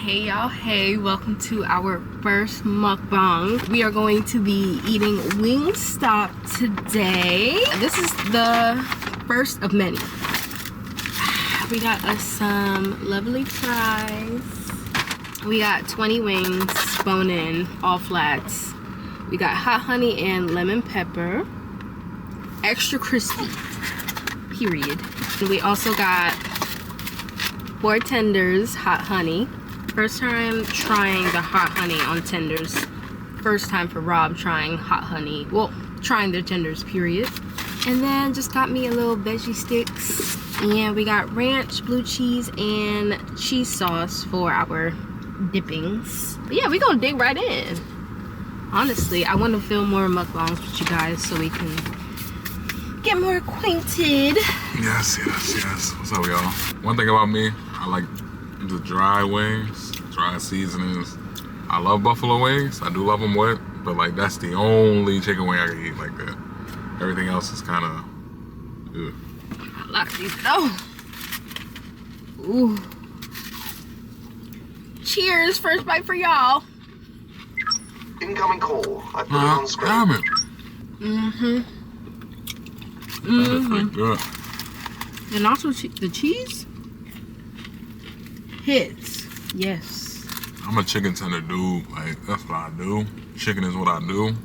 Hey y'all, hey, welcome to our first mukbang. We are going to be eating Wingstop today. This is the first of many. We got us some lovely fries. We got 20 wings, bone-in, all flats. We got hot honey and lemon pepper. Extra crispy, period. And we also got 4 tenders, hot honey. First time trying the hot honey on tenders. First time for Rob trying hot honey. Well, trying their tenders, period. And then just got me a little veggie sticks. And we got ranch, blue cheese, and cheese sauce for our dippings. But yeah, we're gonna dig right in. Honestly, I want to film more mukbangs with you guys so we can get more acquainted. Yes. What's up, y'all? One thing about me, I like the dry wings, dry seasonings. I love buffalo wings. I do love them wet, but like that's the only chicken wing I can eat like that. Everything else is kind of. Lock these though. Ooh. Cheers! First bite for y'all. Incoming call. I put it on screen. Damn it. That is pretty good. And also the cheese hits. Yes. I'm a chicken tender dude. Like that's what I do. Chicken is what I do.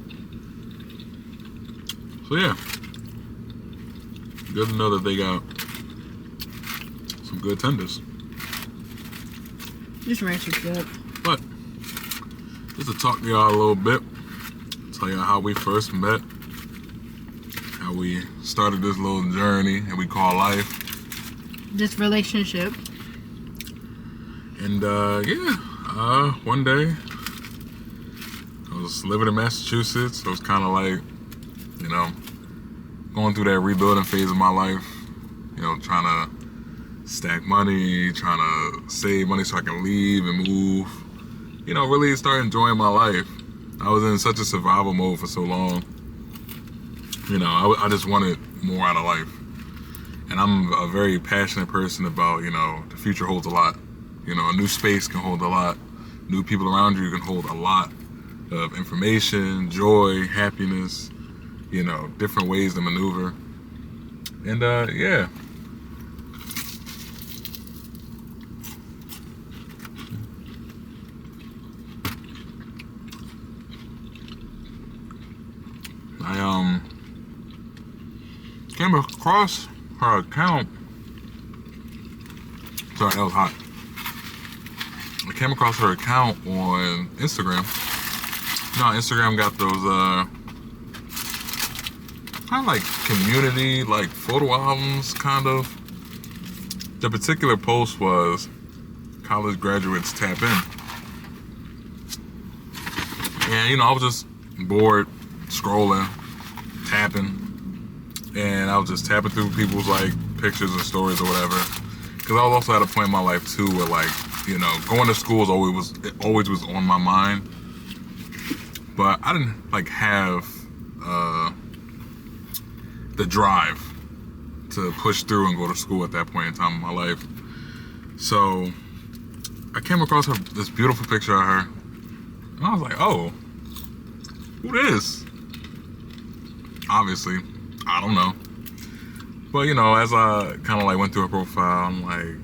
So yeah, good to know that they got some good tenders. This ranch is good. But just to talk to y'all a little bit, tell y'all how we first met, how we started this little journey that we call life. This relationship. And one day I was living in Massachusetts. So it was kind of like, you know, going through that rebuilding phase of my life. You know, trying to stack money, trying to save money so I can leave and move. You know, really start enjoying my life. I was in such a survival mode for so long. You know, I just wanted more out of life. And I'm a very passionate person about, you know, the future holds a lot. You know, a new space can hold a lot. New people around you can hold a lot of information, joy, happiness, you know, different ways to maneuver. And yeah. I came across her account. Sorry, that was hot. I came across her account on Instagram. You know, Instagram got those kind of like community, like photo albums, kind of. The particular post was college graduates tap in. And you know, I was just bored, scrolling, tapping, and I was just tapping through people's like pictures and stories or whatever. Because I was also at a point in my life too where like, you know, going to school always was on my mind. But I didn't like have the drive to push through and go to school at that point in time in my life. So I came across this beautiful picture of her, and I was like, oh, who this? Obviously, I don't know. But you know, as I kind of like went through her profile, I'm like,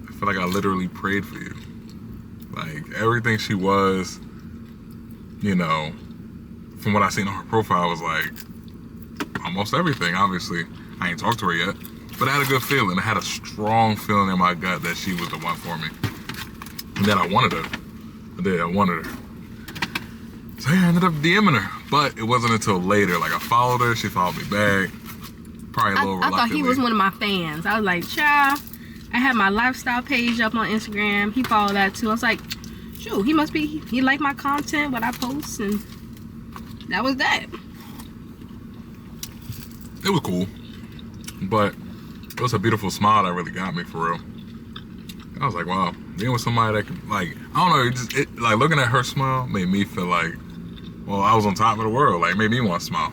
I feel like I literally prayed for you. Like everything she was, you know, from what I seen on her profile was like almost everything. Obviously, I ain't talked to her yet, but I had a good feeling. I had a strong feeling in my gut that she was the one for me, and that I wanted her. I wanted her. So yeah, I ended up DMing her, but it wasn't until later. Like I followed her, she followed me back. Probably a little reluctantly. I thought he was one of my fans. I was like, child, I had my lifestyle page up on Instagram. He followed that too. I was like, shoot, he liked my content, what I post, and that was that. It was cool, but it was a beautiful smile that really got me for real. I was like, wow, being with somebody that could, like, I don't know, like looking at her smile made me feel like, well, I was on top of the world. Like, made me want to smile.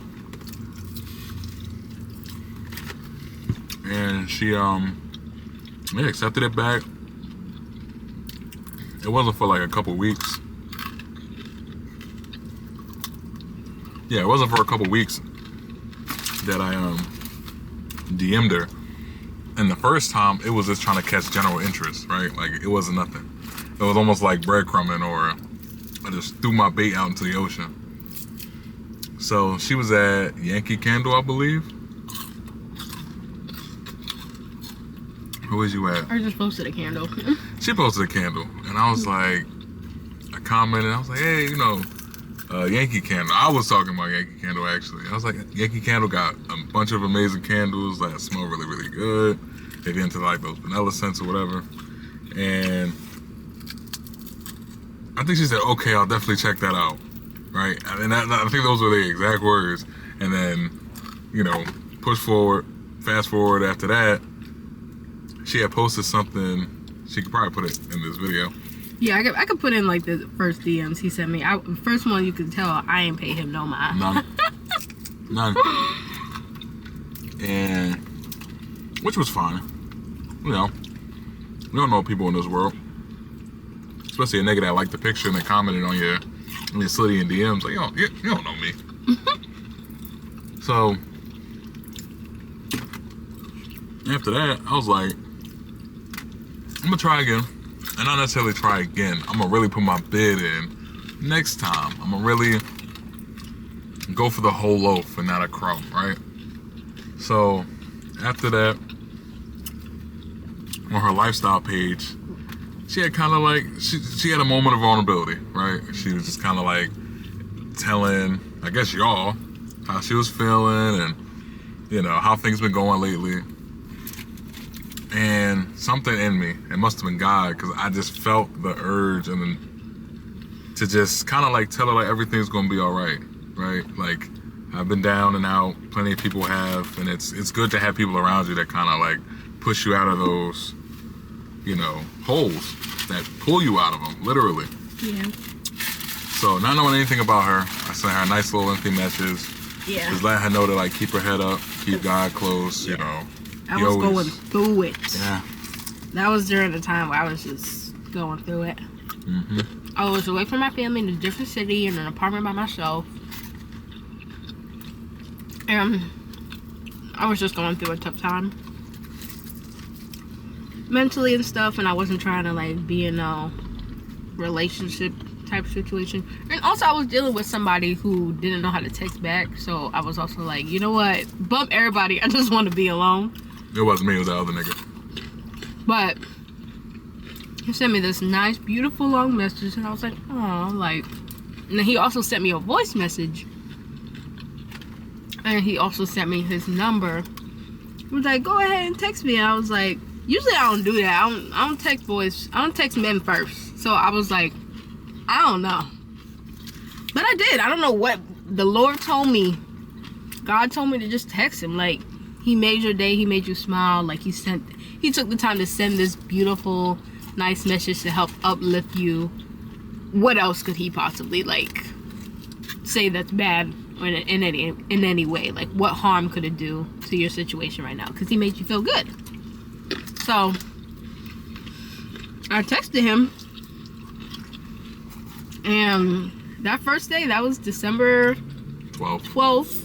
And she accepted it back. it wasn't for like a couple weeks. Yeah, it wasn't for a couple weeks that I DM'd her. And the first time, it was just trying to catch general interest, right? Like, it wasn't nothing. It was almost like breadcrumbing, or I just threw my bait out into the ocean. So she was at Yankee Candle, I believe. Who was you at? I just posted a candle. She posted a candle, and I was like, I commented, I was like, hey, you know, Yankee Candle. I was talking about Yankee Candle, actually. I was like, Yankee Candle got a bunch of amazing candles that smell really, really good. If you're into like those vanilla scents or whatever. And I think she said, okay, I'll definitely check that out. Right? And I think those were the exact words. And then, you know, fast forward after that, she had posted something. She could probably put it in this video. Yeah, I could put in like the first DMs he sent me. First one, you could tell I ain't pay him no mind. None. And which was fine. You know, we don't know people in this world, especially a nigga that liked the picture and they commented on your slitty and DMs. Like, you don't know me. So after that, I was like, I'm gonna try again. And not necessarily try again. I'm gonna really put my bid in next time. I'm gonna really go for the whole loaf and not a crumb, right? So after that, on her lifestyle page, she had kind of like, she had a moment of vulnerability, right? She was just kind of like telling, I guess y'all, how she was feeling and, you know, how things been going lately. And something in me, it must have been God, because I just felt the urge and then to just kind of like tell her like everything's gonna be all right, right? Like, I've been down and out, plenty of people have, and it's good to have people around you that kind of like push you out of those, you know, holes that pull you out of them, literally. Yeah. So not knowing anything about her, I sent her a nice little lengthy message. Yeah. Just letting her know to like keep her head up, keep God close, you know. I was going through it. Yeah. That was during the time where I was just going through it. Mm-hmm. I was away from my family in a different city in an apartment by myself. And I was just going through a tough time. Mentally and stuff, and I wasn't trying to like be in a relationship type situation. And also I was dealing with somebody who didn't know how to text back. So I was also like, you know what? Bump everybody. I just want to be alone. It wasn't me, it was the other nigga. But he sent me this nice, beautiful long message, and I was like, oh, like. And then he also sent me a voice message, and he also sent me his number. He was like, go ahead and text me. And I was like, usually I don't do that. I don't text boys. I don't text men first. So I was like, I don't know. But I did. I don't know what the Lord told me. God told me to just text him. Like, he made your day. He made you smile. Like, he took the time to send this beautiful, nice message to help uplift you. What else could he possibly, like, say that's bad in any way? Like, what harm could it do to your situation right now? Because he made you feel good. So I texted him, and that first day, that was December 12th,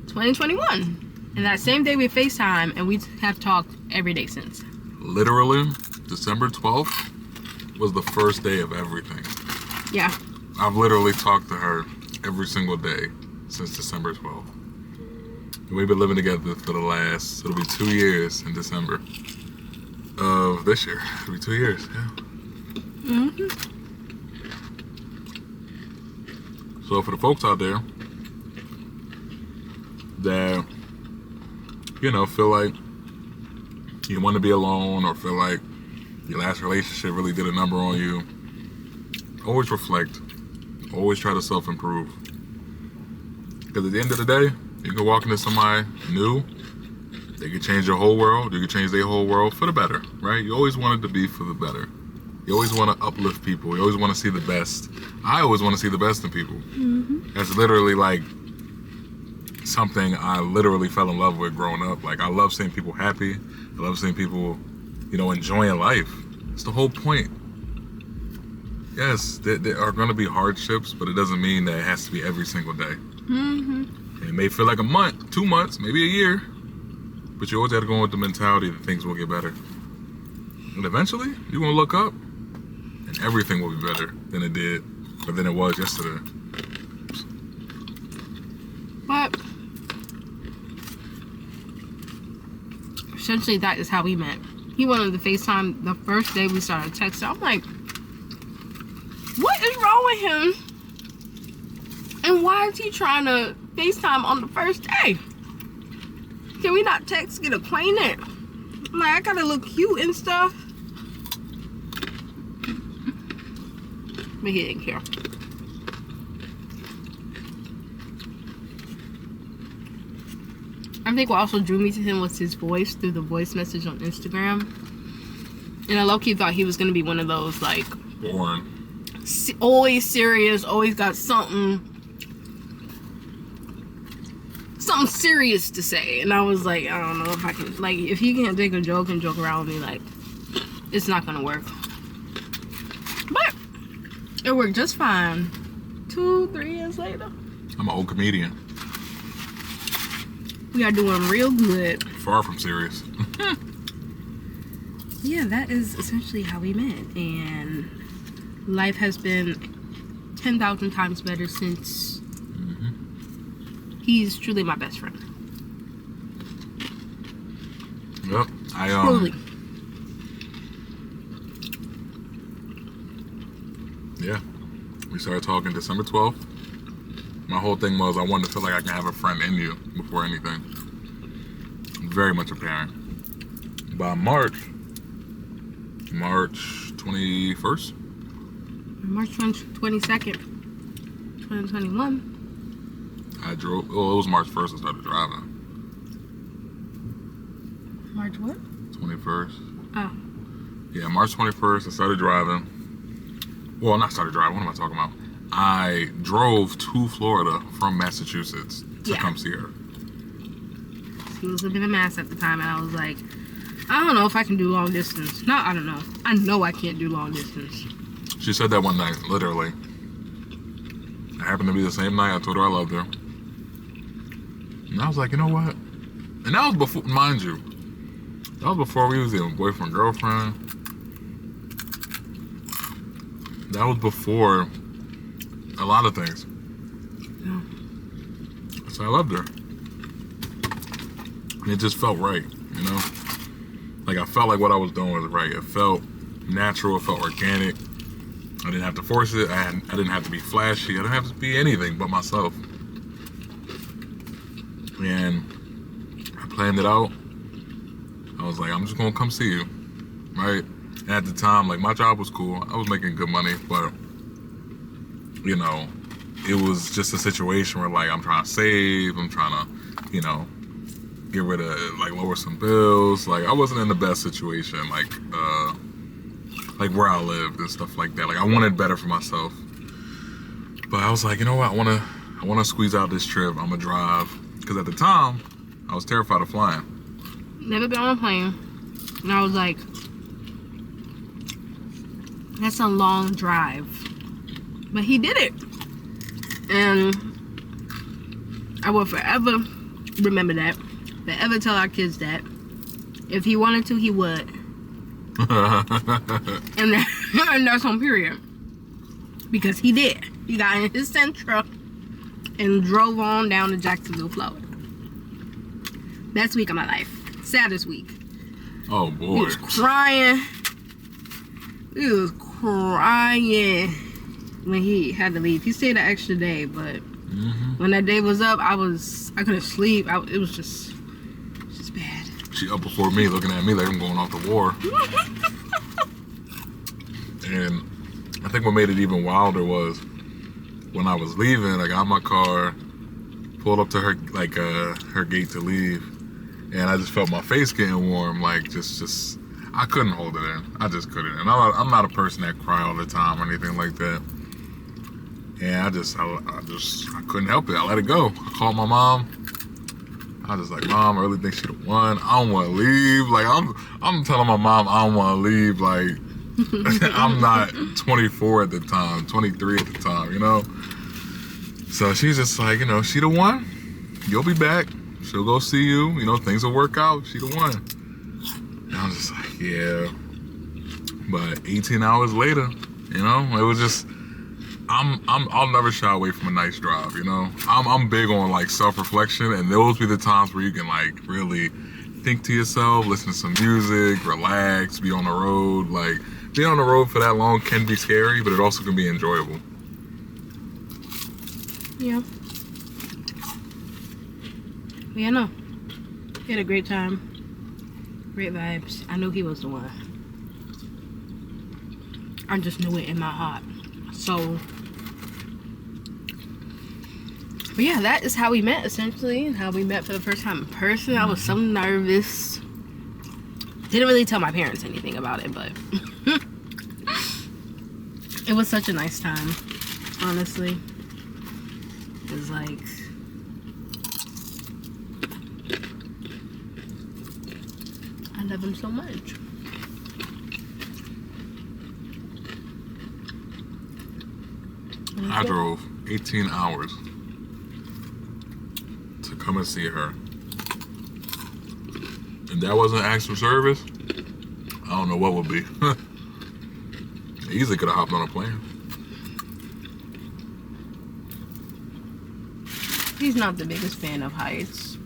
2021. And that same day we FaceTime, and we have talked every day since. Literally, December 12th was the first day of everything. Yeah. I've literally talked to her every single day since December 12th. And we've been living together for the last, it'll be 2 years in December of this year. It'll be 2 years, yeah. Mm-hmm. So for the folks out there that, you know, feel like you want to be alone or feel like your last relationship really did a number on you, always reflect. Always try to self-improve. Because at the end of the day, you can walk into somebody new, they can change your whole world, you can change their whole world for the better, right? You always want it to be for the better. You always want to uplift people. You always want to see the best. I always want to see the best in people. Mm-hmm. That's literally like something I literally fell in love with growing up. Like, I love seeing people happy. I love seeing people, you know, enjoying life. It's the whole point. yes, there are going to be hardships, but it doesn't mean that it has to be every single day. It may feel like a month, 2 months, maybe a year, but you always got to go with the mentality that things will get better. And eventually, you're going to look up, and everything will be better than it did, or than it was yesterday. But essentially, that is how we met. He wanted to FaceTime the first day we started texting. I'm like, what is wrong with him? And why is he trying to FaceTime on the first day? Can we not text, get acquainted? I'm like, I gotta look cute and stuff. But he didn't care. I think what also drew me to him was his voice through the voice message on Instagram. And I low-key thought he was gonna be one of those, like, Boring. Always serious, always got something serious to say. And I was like, I don't know if I can, like, if he can't take a joke and joke around with me, like, it's not gonna work. But it worked just fine. 2-3 years later, I'm an old comedian. we are doing real good. Far from serious. Yeah, that is essentially how we met, and life has been 10,000 times better since. He's truly my best friend. Yep. Truly. Yeah. We started talking December 12th. My whole thing was I wanted to feel like I can have a friend in you before anything. Very much apparent. By March 21st? March 22nd, 2021. I drove, well, it was March 1st I started driving. March what? 21st. Oh. Yeah, March 21st I started driving. Well, not started driving, what am I talking about? I drove to Florida from Massachusetts to come see her. He was living in Mass at the time, and I was like, I don't know if I can do long distance. No, I don't know. I know I can't do long distance. She said that one night, literally. It happened to be the same night I told her I loved her. And I was like, you know what? And that was before, mind you, that was before we was even boyfriend, girlfriend. That was before a lot of things. Yeah. So I loved her. And it just felt right, you know? Like, I felt like what I was doing was right. It felt natural, it felt organic. I didn't have to force it. I didn't have to be flashy. I didn't have to be anything but myself. And I planned it out. I was like, I'm just gonna come see you, right? And at the time, like, my job was cool. I was making good money, but, you know, it was just a situation where, like, I'm trying to save. I'm trying to, you know, get rid of, like, lower some bills. Like, I wasn't in the best situation, like where I lived and stuff like that. Like, I wanted better for myself. But I was like, you know what? I wanna squeeze out this trip. I'm gonna drive. Because at the time, I was terrified of flying. Never been on a plane. And I was like, that's a long drive. But he did it. And I will forever remember that. Forever tell our kids that. If he wanted to, he would. and that's on period. Because he did. He got in his Sentra and drove on down to Jacksonville, Florida. Best week of my life. Saddest week. Oh boy. He was crying. He was crying when he had to leave. He stayed an extra day, but when that day was up, I couldn't sleep. It was just bad. She up before me, looking at me like I'm going off to war. And I think what made it even wilder was when I was leaving, I got in my car, pulled up to her, like, her gate to leave, and I just felt my face getting warm, like, just, I couldn't hold it in. I just couldn't. And I'm not a person that cry all the time or anything like that. And I couldn't help it. I let it go. I called my mom. I was just like, Mom, I really think she'd have won. I don't want to leave. Like, I'm telling my mom I don't want to leave. Like, I'm not 24 at the time, 23 at the time, you know? So she's just like, you know, she the one. You'll be back. She'll go see you. You know, things will work out. She the one. And I'm just like, yeah. But 18 hours later, you know, it was just, I'll never shy away from a nice drive, you know? I'm big on like self-reflection, and those be the times where you can like really think to yourself, listen to some music, relax, be on the road. Like, being on the road for that long can be scary, but it also can be enjoyable. Yeah. Yeah, no. He had a great time. Great vibes. I knew he was the one. I just knew it in my heart. So, but yeah, that is how we met, essentially, and how we met for the first time in person. I was so nervous. Didn't really tell my parents anything about it, but it was such a nice time, honestly. It was like, I love him so much. I drove 18 hours to come and see her. If that wasn't acts for service, I don't know what would be. Easily could have hopped on a plane. He's not the biggest fan of heights.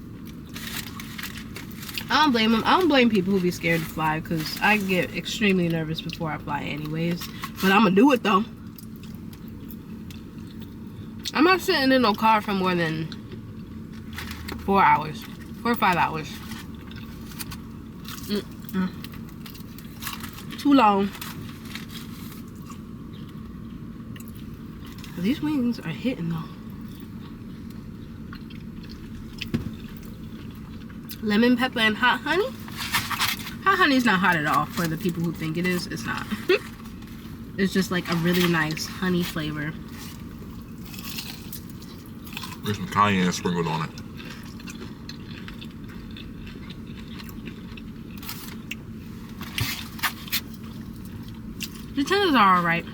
I don't blame him. I don't blame people who be scared to fly, because I get extremely nervous before I fly anyways. But I'm going to do it though. I'm not sitting in no car for more than 4 hours. 4 or 5 hours. Too long. These wings are hitting though. Lemon pepper and hot honey. Hot honey is not hot at all for the people who think it is. It's not. It's just like a really nice honey flavor. There's some cayenne sprinkled on it. The tenders are alright.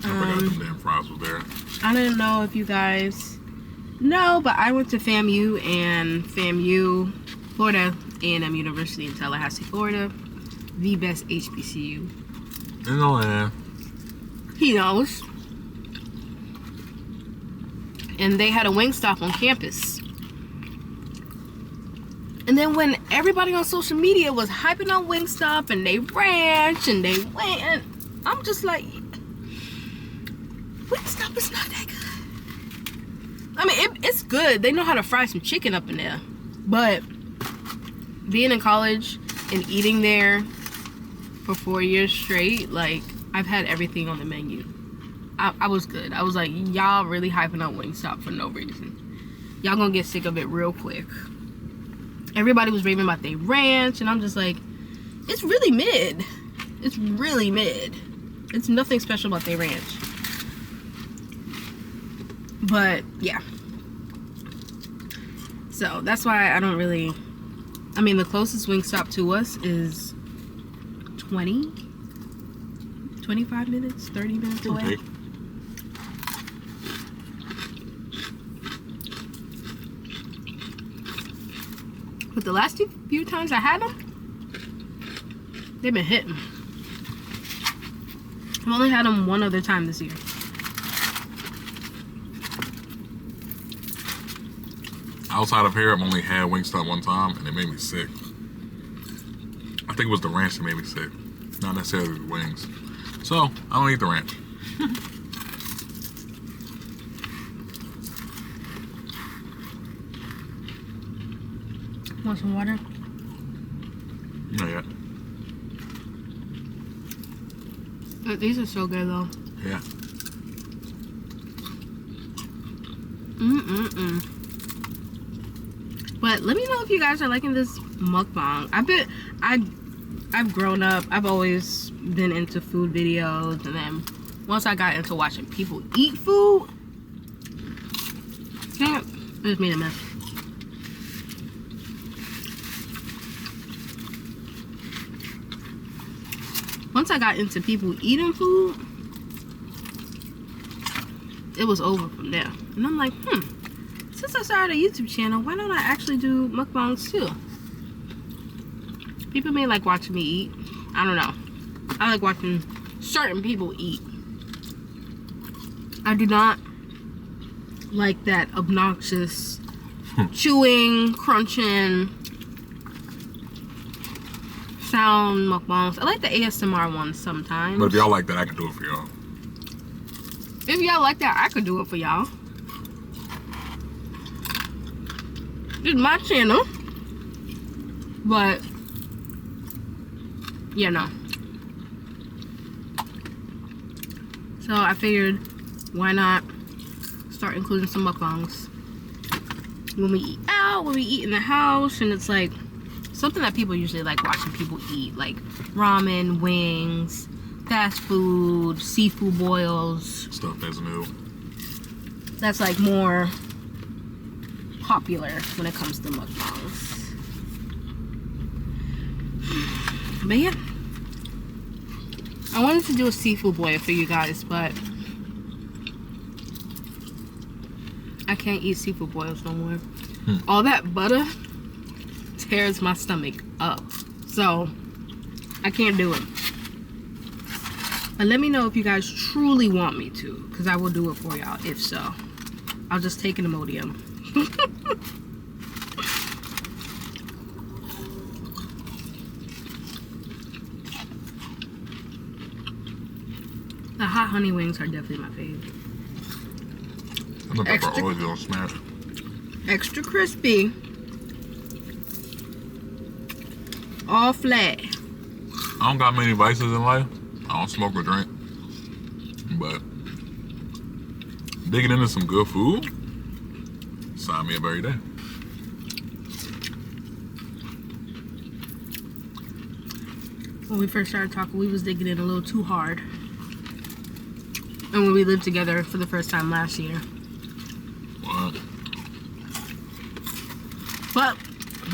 I forgot them damn fries were there. I didn't know if you guys know, but I went to FAMU, and FAMU, Florida A&M University in Tallahassee, Florida. The best HBCU. In the land. He knows. And they had a Wingstop on campus. And then when everybody on social media was hyping on Wingstop and they ranch and they went, I'm just like, Wingstop is not that good. I mean, it's good. They know how to fry some chicken up in there. But being in college and eating there for 4 years straight, like, I've had everything on the menu. I was good. I was like, y'all really hyping up Wingstop for no reason. Y'all gonna get sick of it real quick. Everybody was raving about their ranch, and I'm just like, it's really mid. It's really mid. It's nothing special about their ranch. But yeah. So that's why I don't really, I mean, the closest Wingstop to us is 25 minutes, 30 minutes away. Okay. But the last few times I had them, they've been hitting. I've only had them one other time this year. Outside of here, I've only had Wingstop one time, and it made me sick. I think it was the ranch that made me sick, not necessarily the wings. So, I don't eat the ranch. Want some water? Not yet. But these are so good though. Yeah. But let me know if you guys are liking this mukbang. I've grown up, I've always been into food videos, and then once I got into watching people eat food, it just made a mess. once I got into people eating food, it was over from there. And I'm like, since I started a YouTube channel, why don't I actually do mukbangs too? People may like watching me eat. I don't know. I like watching certain people eat. I do not like that obnoxious chewing, crunching sound mukbangs. I like the ASMR ones sometimes. But if y'all like that, I can do it for y'all. If y'all like that, I could do it for y'all. It's my channel. But, you know. So I figured, why not start including some mukbangs when we eat out, when we eat in the house, and it's like something that people usually like watching people eat, like ramen, wings, fast food, seafood boils. Stuff that's new. That's like more popular when it comes to mukbangs. But yeah, I wanted to do a seafood boil for you guys, but I can't eat seafood boils no more. All that butter tears my stomach up, so I can't do it. But let me know if you guys truly want me to, because I will do it for y'all. If so, I'll just take an Imodium. The hot honey wings are definitely my favorite. I'm not pepper always gonna smash. Extra crispy. All flat. I don't got many vices in life. I don't smoke or drink. But digging into some good food, sign me up every day. When we first started talking, we was digging in a little too hard. And when we lived together for the first time last year. What? But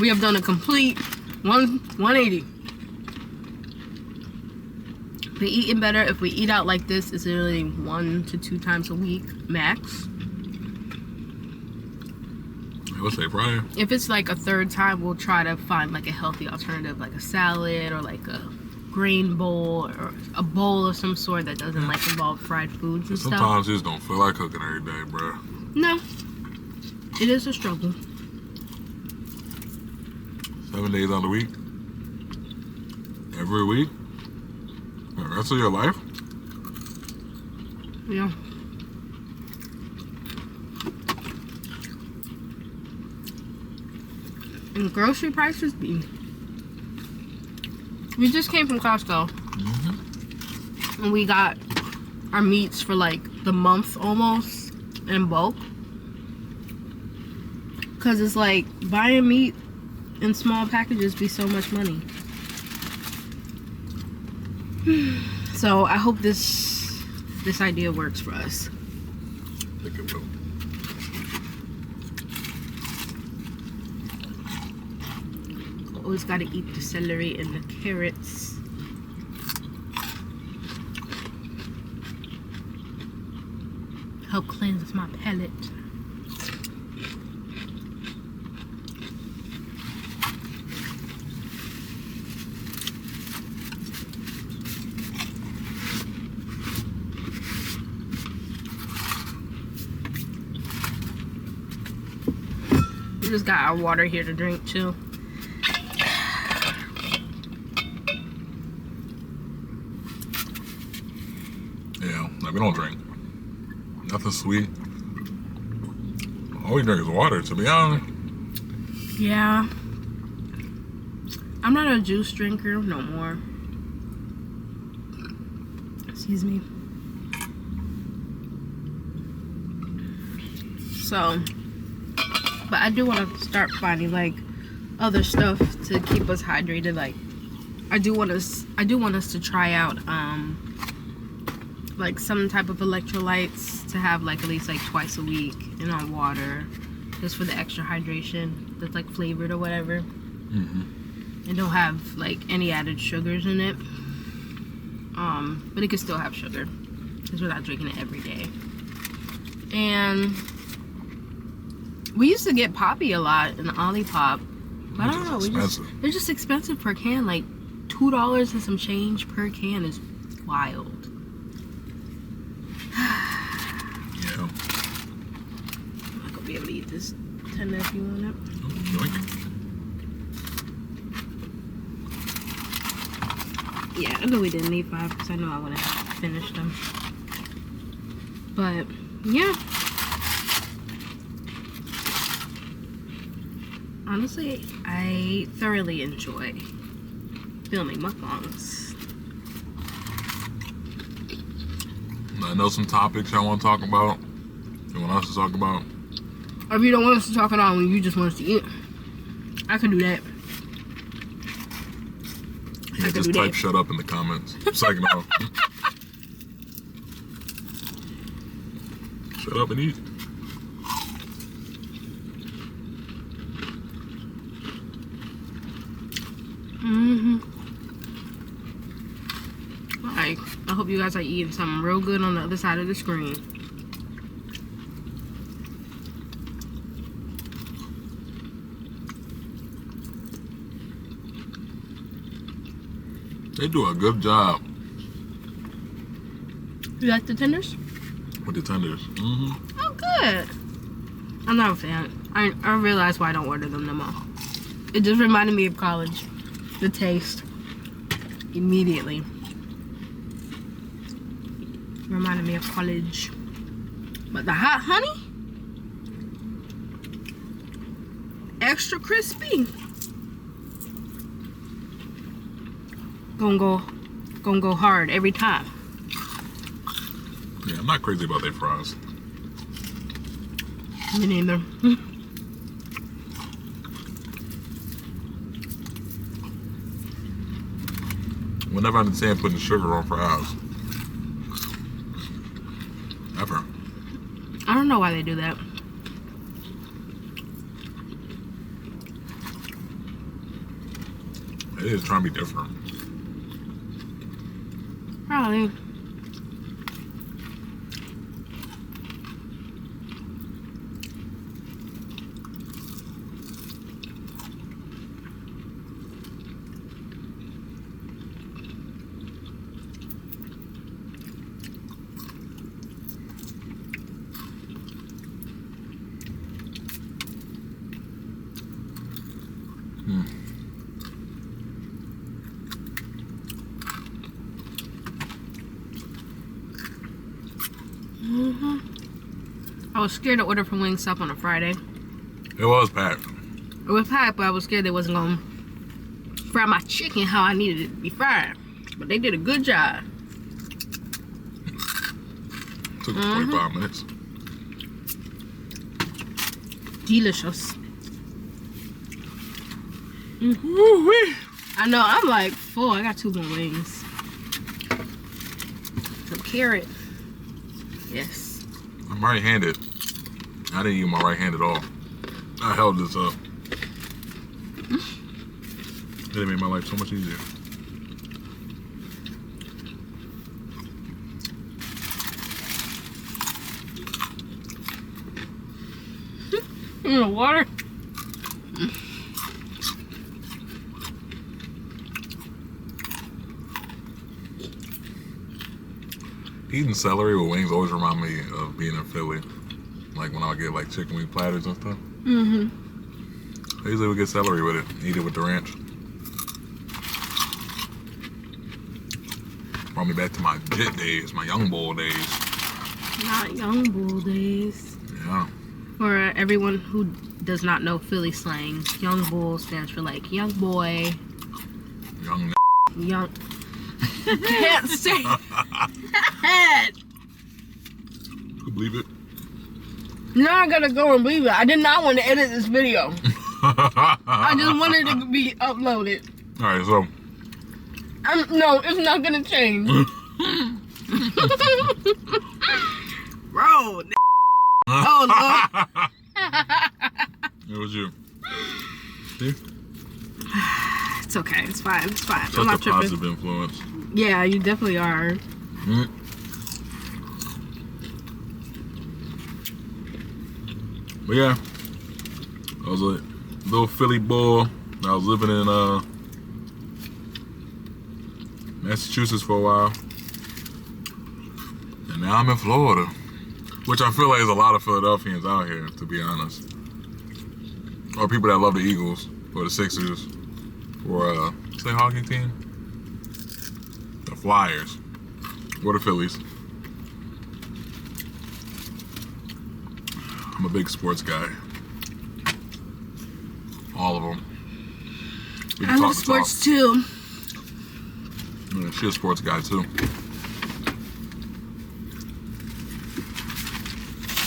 we have done a complete 180. We're eating better. If we eat out like this, it's literally 1 to 2 times a week, max. I would say Friday. If it's like a third time, we'll try to find like a healthy alternative, like a salad or like a grain bowl or a bowl of some sort that doesn't like involve fried foods and stuff. Sometimes you just don't feel like cooking every day, bro. No, it is a struggle. 7 days out of the week, every week, the rest of your life. Yeah. And grocery prices be. We just came from Costco. And we got our meats for like the month almost in bulk. Cause it's like buying meat in small packages be so much money. So I hope this idea works for us. I think it will. Always gotta eat the celery and the carrots. Help cleanse my palate. We just got our water here to drink too. Yeah, like we don't drink. Nothing sweet. All we drink is water, to be honest. Yeah. I'm not a juice drinker no more. Excuse me. So, but I do want to start finding like other stuff to keep us hydrated. Like, I do want us to try out like some type of electrolytes to have like at least like twice a week and on water, just for the extra hydration that's like flavored or whatever. And don't have like any added sugars in it. But it can still have sugar because we're not drinking it every day. And we used to get Poppy a lot in Olipop. But I don't know. They're just expensive per can. Like $2 and some change per can is wild. Yeah. I'm not gonna be able to eat this tender if you want it. Yeah, I know we didn't need 5 because I know I would have finished them. But yeah. Honestly, I thoroughly enjoy filming mukbangs. I know some topics y'all want to talk about. You want us to talk about? Or if you don't want us to talk at all and you just want us to eat, I can do that. Yeah, just type shut up in the comments. So I can know. Shut up and eat. Alright, I hope you guys are eating something real good on the other side of the screen. They do a good job. You like the tenders? With the tenders. Oh, good. I'm not a fan. I realize why I don't order them no more. It just reminded me of college. The taste. Immediately. Reminded me of college. But the hot honey? Extra crispy. Gonna go hard every time. Yeah, I'm not crazy about their fries. Me neither. Whenever I understand putting sugar on fries. Ever. I don't know why they do that. They just trying to be different. Probably. I was scared to order from Wingstop on a Friday. It was packed. It was packed, but I was scared they wasn't gonna fry my chicken how I needed it to be fried. But they did a good job. Took 45 minutes. Delicious. Woo-wee. I know, I'm like full. I got 2 more wings. Some carrot. Yes. I'm right-handed. I didn't use my right hand at all. I held this up. It made my life so much easier. In the water. Eating celery with wings always remind me of being in Philly. Like when I would get like chicken wing platters and stuff. I usually would get celery with it. Eat it with the ranch. Brought me back to my jet days, my young bull days. Not young bull days. Yeah. For everyone who does not know Philly slang, young bull stands for like young boy. Young. Young. Can't say that. You believe it? Now I gotta go and believe it. I did not want to edit this video. I just wanted it to be uploaded. Alright, so. No, it's not gonna change. Bro. Oh, Lord. It was you. See? It's okay. It's fine. It's fine. Such I'm a not tripping. positive influence. Yeah, you definitely are. Mm. But yeah, I was a little Philly boy. I was living in Massachusetts for a while, and now I'm in Florida, which I feel like there's a lot of Philadelphians out here, to be honest, or people that love the Eagles or the Sixers or say hockey team, the Flyers or the Phillies. I'm a big sports guy. All of them. We can I talk love the sports talk. too. Yeah, she's a sports guy too.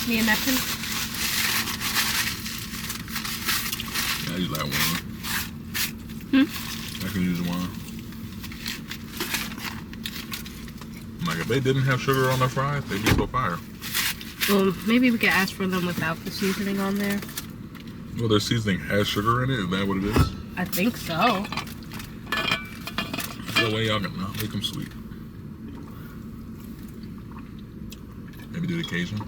Me and Neptune. Yeah, I use that one. I can use one. Like if they didn't have sugar on their fries, they'd be so fire. Well, maybe we could ask for them without the seasoning on there. Well, their seasoning has sugar in it. Is that what it is? I think so. Is there a way y'all can not make them sweet? Maybe do the Cajun.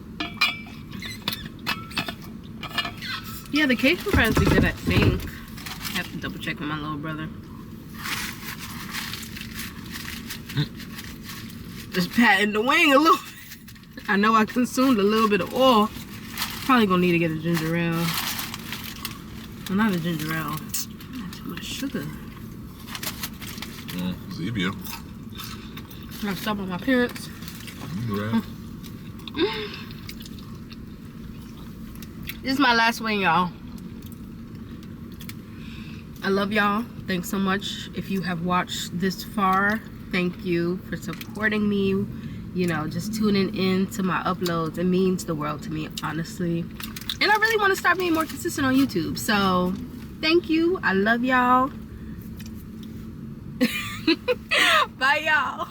Yeah, the Cajun fries be good, I think. I have to double check with my little brother. Just patting the wing a little. I know I consumed a little bit of oil. Probably gonna need to get a ginger ale. Well, not a ginger ale. Not too much sugar. Zevia. I have to stop with my parents. Right. This is my last wing, y'all. I love y'all. Thanks so much. If you have watched this far, thank you for supporting me. You know, just tuning in to my uploads. It means the world to me, honestly. And I really want to start being more consistent on YouTube. So, thank you. I love y'all. Bye, y'all.